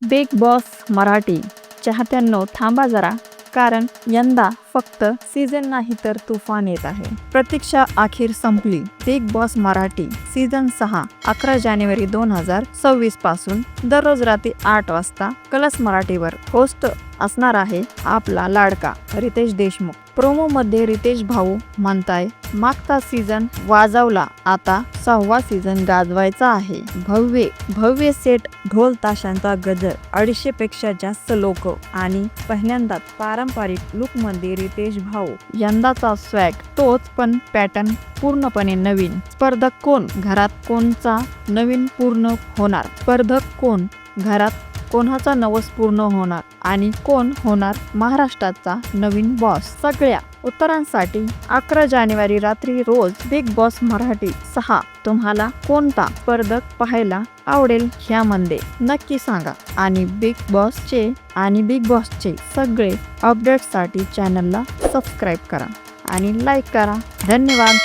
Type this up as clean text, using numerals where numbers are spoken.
Big boss Marathi चाहत्यांनो थांबा जरा, कारण यंदा फक्त सीझन नाही तर तुफान येत आहे. प्रतीक्षा अखेर संपली. बिग बॉस मराठी सीझन 6 11 जानेवारी 2026 पासून दररोज रात्री 8 वाजता कलर्स मराठीवर होस्ट असणार आहे आपला लाडका रितेश देशमुख. प्रोमो मध्ये रितेश भाऊ म्हणताय, मागचा सीझन वाजवला, आता 6वा सीझन गाजवायचा आहे. भव्य भव्य सेट, ढोल ताशांचा गजर, 250 पेक्षा जास्त लोक आणि पहिल्यांदाच पारंपरिक लुक मध्ये रितेश भाऊ. यंदाचा स्वॅग तोच पण पॅटर्न पूर्णपणे नवीन. स्पर्धक कोण, घरात कोणचा नवीन पूर्ण होणार? स्पर्धक कोण, घरात कोणाचा नवस पूर्ण होणार आणि कोण होणार महाराष्ट्राचा नवीन बॉस? सगळ्या उत्तरांसाठी 11 जानेवारी रात्री रोज बिग बॉस मराठी 6 तुम्हाला कोणता स्पर्धक पाहायला आवडेल ह्यामध्ये नक्की सांगा. आणि बिग बॉसचे सगळे अपडेट्ससाठी चॅनलला सबस्क्राईब करा आणि लाईक करा. धन्यवाद.